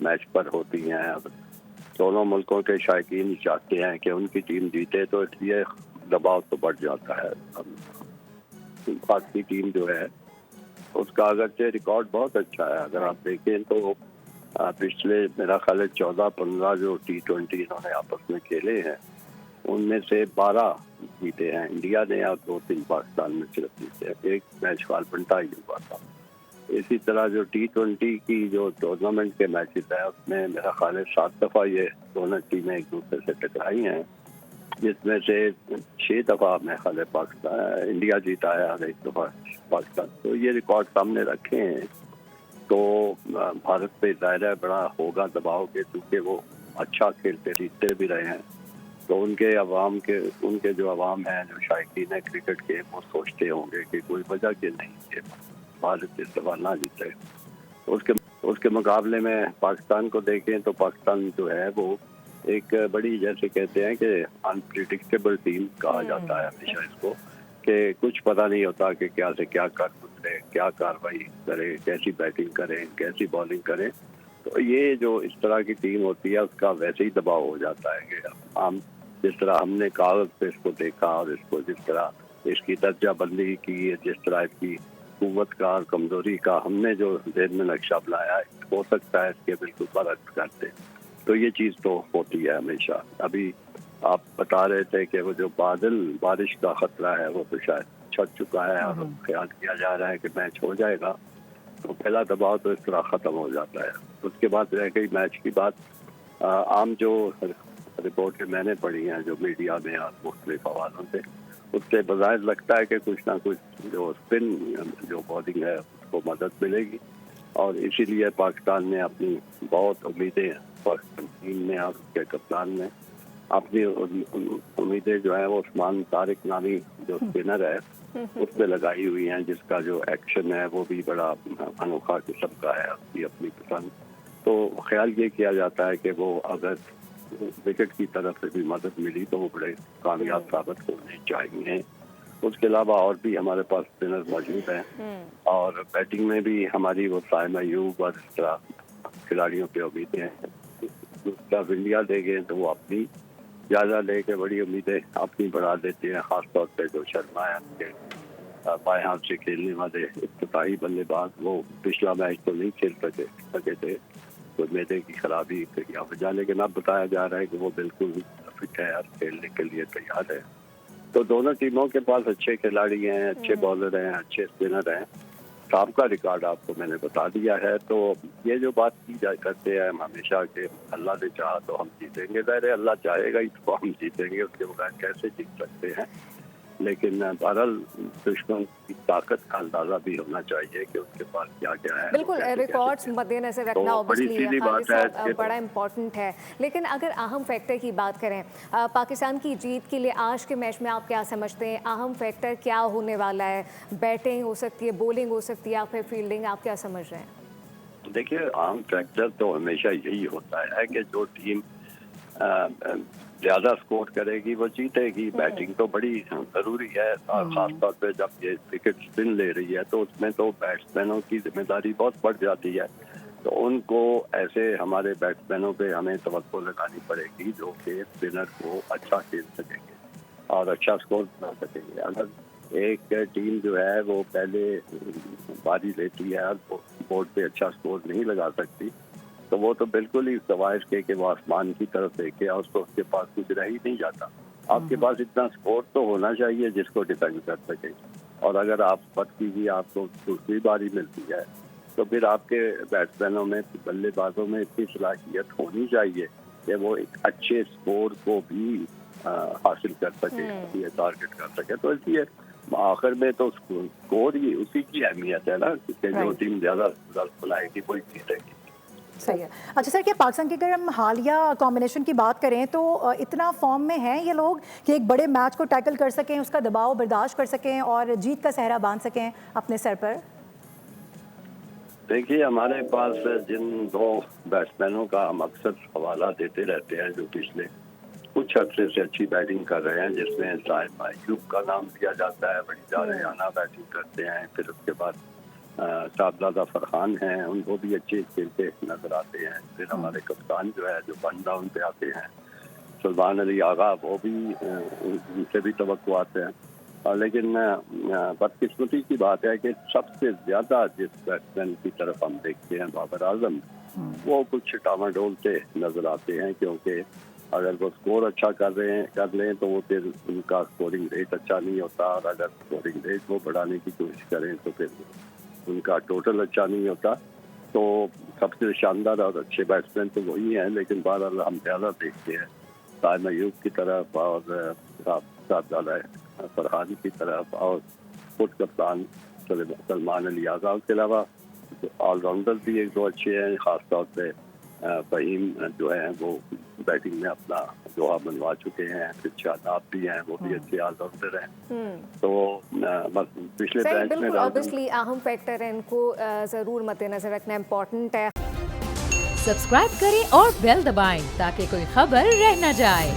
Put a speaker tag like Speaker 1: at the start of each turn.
Speaker 1: Match पर होती हैं। अब दोनों मुल्कों के शायकीन चाहते हैं कि उनकी टीम जीते, तो इसलिए दबाव तो बढ़ जाता है। पाक की टीम जो है उसका अगरचे रिकॉर्ड बहुत अच्छा है। अगर आप देखें तो पिछले मेरा ख्याल है 14-15 जो T20 इन्होंने आपस में खेले हैं, उनमें से 12 जीते हैं इंडिया ने और 2-3 पाकिस्तान में सिर्फ जीते हैं। एक मैच वालपंटा ही हुआ था। इसी तरह जो T20 की जो टूर्नामेंट के मैचेस हैं, उसमें मेरा ख्याल है 7 दफ़ा ये दोनों टीमें एक दूसरे से टकराई हैं, जिसमें से 6 दफ़ा मेरा ख्याल है पाकिस्तान इंडिया जीता है और 1 दफ़ा पाकिस्तान। तो ये रिकॉर्ड सामने रखे हैं, तो भारत पे ज़ाहिर बड़ा होगा दबाव के, क्योंकि वो अच्छा खेलते जीतते भी रहे हैं। तो उनके जो अवाम हैं, जो शायकीन है क्रिकेट के, वो सोचते होंगे कि कोई वजह के नहीं कि भारत इस दफा ना जीते। तो उसके मुकाबले में पाकिस्तान को देखें तो पाकिस्तान जो है वो एक बड़ी, जैसे कहते हैं कि अनप्रिडिक्टेबल टीम कहा जाता है हमेशा इसको, कि कुछ पता नहीं होता कि क्या से क्या कर गुजरे, क्या कार्रवाई करे, कैसी बैटिंग करें, कैसी बॉलिंग करें। तो ये जो इस तरह की टीम होती है उसका वैसे ही दबाव हो जाता है कि हम जिस तरह हमने कागज पे इसको देखा और इसको जिस तरह इसकी दर्जा बंदी की, जिस तरह इसकी कुव्वत का और कमजोरी का हमने जो ज़हन में नक्शा बनाया है, हो सकता है इसके बिल्कुल बरक्स करते। तो ये चीज़ तो होती है हमेशा। अभी आप बता रहे थे कि वो जो बारिश का खतरा है वो तो शायद छट चुका है और ख्याल किया जा रहा है कि मैच हो जाएगा, तो पहला दबाव तो इस तरह ख़त्म हो जाता है। उसके बाद रह गई मैच की बात। आम जो रिपोर्टें मैंने पढ़ी हैं जो मीडिया में और मुख्तलिफ हवालों से, उससे बज़ाहिर लगता है कि कुछ ना कुछ जो स्पिन जो बॉलिंग है उसको मदद मिलेगी, और इसीलिए पाकिस्तान ने अपनी बहुत उम्मीदें टीम ने और उसके कप्तान ने अपनी उम्मीदें जो है वो उस्मान तारिक नामी जो स्पिनर है उस पर लगाई हुई हैं, जिसका जो एक्शन है वो भी बड़ा अनोखा किस्म का है, उसकी अपनी पसंद। तो ख्याल ये किया जाता है कि वो अगर विकेट की तरफ से भी मदद मिली तो वो बड़े कामयाब साबित होने चाहिए। उसके अलावा और भी हमारे पास स्पिनर मौजूद हैं, और बैटिंग में भी हमारी वो साइमा अयूब और इस तरह खिलाड़ियों पे उम्मीदें हैं। जब इंडिया देंगे तो वो अपनी ज़्यादा लेके बड़ी उम्मीदें अपनी बढ़ा देती हैं, खासतौर पर जो शर्मा है उनके बाएं हाथ से खेलने वाले इफ्तिताई बल्लेबाज, वो पिछला मैच तो नहीं खेल सके थे, तो मैदे की खराबी या वजह, लेकिन अब बताया जा रहा है कि वो बिल्कुल फिट है और खेलने के लिए तैयार है। तो दोनों टीमों के पास अच्छे खिलाड़ी हैं, अच्छे बॉलर हैं, अच्छे स्पिनर हैं। साहब का रिकॉर्ड आपको मैंने बता दिया है। तो ये जो बात की जा करते हैं हम हमेशा कि अल्लाह ने चाहा तो हम जीतेंगे, ज़ाहिर है अल्लाह चाहेगा ही तो हम जीतेंगे, उसके बगैर कैसे जीत सकते हैं। लेकिन बहरहाल दुश्मन की ताकत का अंदाजा भी होना चाहिए कि उसके पास क्या क्या है।
Speaker 2: बिल्कुल, रिकॉर्ड्स मद्देनजर रखना ऑब्वियसली बड़ा इम्पोर्टेंट है। लेकिन अगर अहम फैक्टर की बात करें पाकिस्तान की जीत के लिए आज के मैच में, आप क्या समझते हैं अहम फैक्टर क्या होने वाला है? बैटिंग हो सकती है, बॉलिंग हो सकती है, या फिर फील्डिंग, आप क्या समझ रहे हैं?
Speaker 1: देखिए, अहम फैक्टर तो हमेशा यही होता है कि जो टीम ज्यादा स्कोर करेगी वो जीतेगी। बैटिंग तो बड़ी जरूरी है, और खासतौर पे जब ये विकेट स्पिन ले रही है तो उसमें तो बैट्समैनों की जिम्मेदारी बहुत बढ़ जाती है। तो उनको ऐसे हमारे बैट्समैनों पे हमें तवज्जो लगानी पड़ेगी जो कि स्पिनर को अच्छा खेल सकेंगे और अच्छा स्कोर बना सकेंगे। अगर एक टीम जो है वो पहले बारी लेती है और बोर्ड पे अच्छा स्कोर नहीं लगा सकती, तो वो तो बिल्कुल ही सवाइश के वो आसमान की तरफ देखे और तो उसके पास कुछ रह ही नहीं जाता। आपके पास इतना स्कोर तो होना चाहिए जिसको डिफेंड कर सके, और अगर आप मत कीजिए आपको दूसरी बारी मिलती है तो फिर आपके बैट्समैनों में, बल्लेबाजों में इतनी सलाहियत होनी चाहिए कि वो एक अच्छे स्कोर को भी हासिल कर सके, ये टारगेट कर सके। तो इसलिए आखिर में तो स्कोर ही उसी की अहमियत है ना, कि जो टीम ज्यादा बुलाएगी वही जीतेगी।
Speaker 3: सही है। अच्छा सर, क्या पाकिस्तान की अगर हम हालिया कॉम्बिनेशन की बात करें तो इतना फॉर्म में हैं ये लोग कि एक बड़े मैच को टैकल कर सकें, उसका दबाव बर्दाश्त कर सकें और जीत का सहरा बांध सकें अपने सर पर?
Speaker 1: देखिए, हमारे पास जिन दो बैट्समैनों का हम अक्सर हवाला देते रहते हैं जो पिछले कुछ अर्से से अच्छी बैटिंग कर रहे हैं, जिसमें साइमा अयूब का नाम लिया जाता है, बड़ी जारहाना बैटिंग करते हैं। फिर उसके बाद صاحبزادہ فرحان ہیں ان کو بھی اچھے کھیلتے نظر آتے ہیں. پھر ہمارے کپتان جو ہے جو 1 ڈاؤن پہ آتے ہیں سلمان علی آغا وہ بھی ان سے بھی توقعات ہیں. لیکن بدقسمتی کی بات ہے کہ سب سے زیادہ جس بیٹسمین کی طرف ہم دیکھتے ہیں بابر اعظم وہ کچھ ڈاماڈولتے نظر آتے ہیں کیونکہ اگر وہ سکور اچھا کر لیں تو وہ پھر ان کا سکورنگ ریٹ اچھا نہیں ہوتا اور اگر سکورنگ ریٹ وہ بڑھانے کی کوشش کریں تو پھر ان کا ٹوٹل اچھا نہیں ہوتا. تو سب سے شاندار اور اچھے بیٹسمین تو وہی ہیں لیکن بہرحال ہم زیادہ دیکھتے ہیں طاہر ایوب کی طرف اور صاحبزادہ فرحان کی طرف اور خود کپتان سلمان علی آغا کے علاوہ آل راؤنڈر بھی ایک دو اچھے ہیں. خاص طور پہ فہیم جو ہیں وہ بیٹنگ میں اپنا لوہا بنوا چکے ہیں. پھر شاداب بھی ہیں وہ بھی اچھے آل راؤنڈر ہیں. تو بس پچھلے میچ میں
Speaker 2: obviously اہم فیکٹر ہے ان کو ضرور مد نظر رکھنا امپورٹنٹ ہے.
Speaker 4: سبسکرائب کریں اور بیل دبائیں تاکہ کوئی خبر رہ نہ جائے.